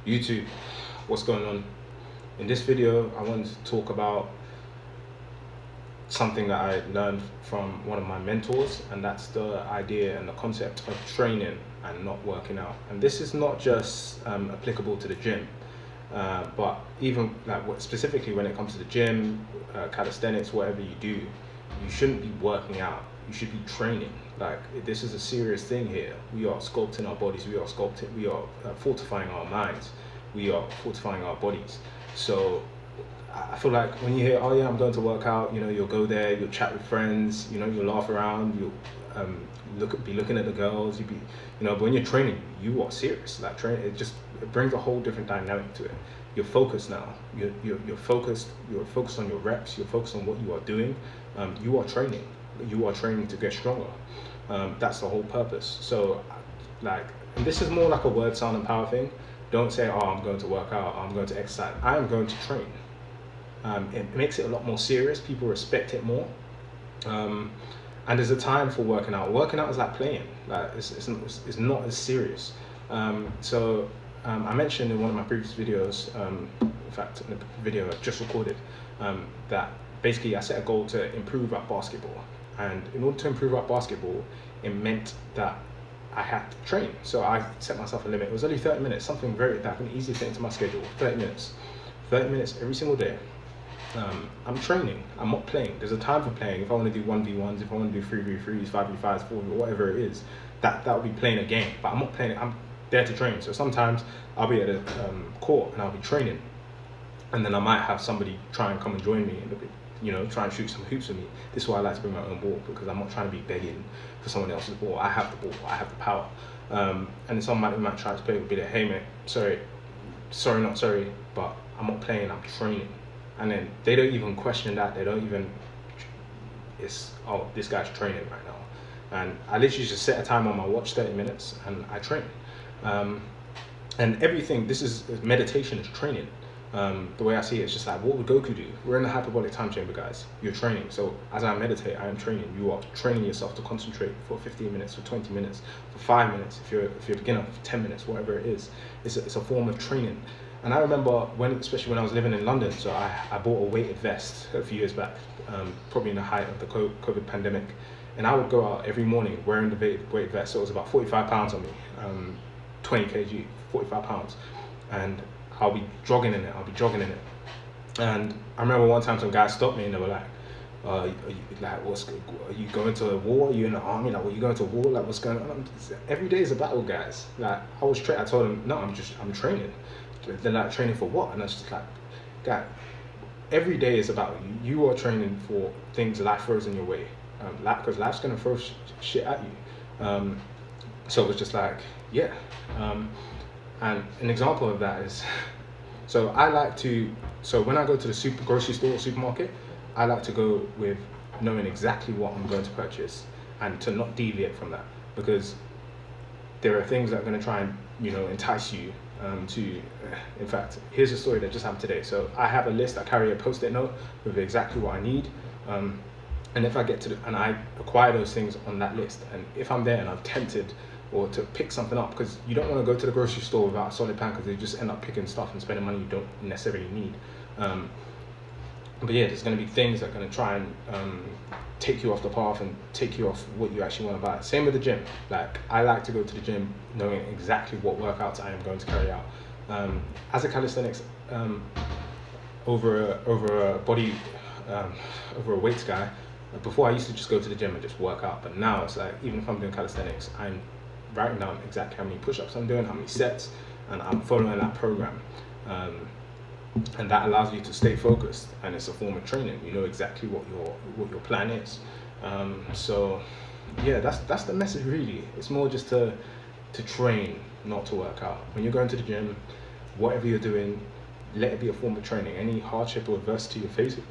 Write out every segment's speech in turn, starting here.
YouTube, what's going on? In this video, I wanted to talk about something that I learned from one of my mentors, and that's the idea and the concept of training and not working out. And this is not just applicable to the gym, but even like specifically when it comes to the gym, calisthenics, whatever you do, you shouldn't be working out. You should be training. Like, this is a serious thing here. We are sculpting our bodies. We are fortifying our minds. We are fortifying our bodies. So I feel like when you hear, oh yeah, I'm going to work out, you'll go there, you'll chat with friends, you'll laugh around, you'll be looking at the girls, but when you're training, you are serious. Like, training, it brings a whole different dynamic to it. You're focused now. You're focused. You're focused on your reps. You're focused on what you are doing. You are training. You are training to get stronger. That's the whole purpose. So, and this is more like a word, sound, and power thing. Don't say, oh, I'm going to work out, I'm going to exercise. I am going to train. It makes it a lot more serious. People respect it more. And there's a time for working out. Working out is like playing. Like, it's not as serious. I mentioned in one of my previous videos, in fact, in the video I just recorded, that basically I set a goal to improve at basketball. And in order to improve at basketball, it meant that I had to train. So I set myself a limit. It was only 30 minutes, something that I can easily fit into my schedule. 30 minutes. 30 minutes every single day. I'm training. I'm not playing. There's a time for playing. If I want to do 1v1s, if I want to do 3v3s, 5v5s, 4v, whatever it is, that would be playing a game. But I'm not playing it. I'm there to train. So sometimes I'll be at a court and I'll be training, and then I might have somebody try and come and join me and try and shoot some hoops with me. This is why I like to bring my own ball, because I'm not trying to be begging for someone else's ball. I have the ball. I have the power. And then someone might try to play with me, like, hey mate, sorry, not sorry, but I'm not playing. I'm training. And then they don't even question that. They don't even, oh, this guy's training right now. And I literally just set a time on my watch, 30 minutes, and I train. And everything, meditation is training. The way I see it, it's just like, what would Goku do? We're in a hyperbolic time chamber, guys. You're training. So as I meditate, I am training. You are training yourself to concentrate for 15 minutes, for 20 minutes, for 5 minutes. If you're a beginner, for 10 minutes, whatever it is. It's a form of training. And I remember especially when I was living in London, so I bought a weighted vest a few years back, probably in the height of the COVID pandemic. And I would go out every morning wearing the weighted vest. So it was about 45 pounds on me, 20 kg, 45 pounds. And I'll be jogging in it. And I remember one time some guys stopped me and they were like, are you going to a war? Are you in the army? Like, are you going to war? Like, what's going on? Every day is a battle, guys. Like, I told them, no, I'm training. They're like, training for what? And I was just like, God, every day is about you. You are training for things life throws in your way. Because life's going to throw shit at you. So it was just like, yeah. And an example of that is, so when I go to the grocery store or supermarket, I like to go with knowing exactly what I'm going to purchase and to not deviate from that, because there are things that are going to try and, entice you in fact, here's a story that just happened today. So I have a list, I carry a post-it note with exactly what I need. And if I get and I acquire those things on that list, and if I'm there and I'm tempted or to pick something up, because you don't want to go to the grocery store without a solid plan, because you just end up picking stuff and spending money you don't necessarily need. But yeah, there's going to be things that are going to try and take you off the path and take you off what you actually want to buy. Same with the gym. Like, I like to go to the gym knowing exactly what workouts I am going to carry out. As a calisthenics over a weights guy, before I used to just go to the gym and just work out, but now it's like, even if I'm doing calisthenics, I'm writing down exactly how many push-ups I'm doing, how many sets, and I'm following that program. And that allows you to stay focused, and it's a form of training. You know exactly what your plan is. So yeah, that's the message really. It's more just to train, not to work out. When you're going to the gym, whatever you're doing, let it be a form of training. Any hardship or adversity you're facing,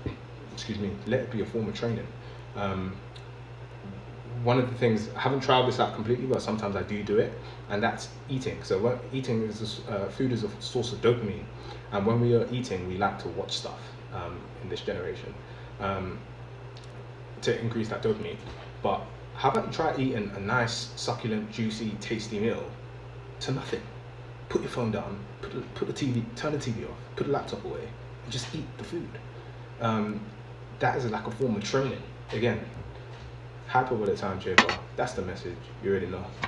let it be a form of training. One of the things, I haven't tried this out completely, but sometimes I do it, and that's eating. So eating is food is a source of dopamine, and when we are eating, we like to watch stuff in this generation to increase that dopamine. But how about you try eating a nice, succulent, juicy, tasty meal to nothing? put your phone down, put the TV, turn the TV off, put the laptop away, and just eat the food. That is like a form of training. Again, hyper with a time shaper. That's the message. You already know.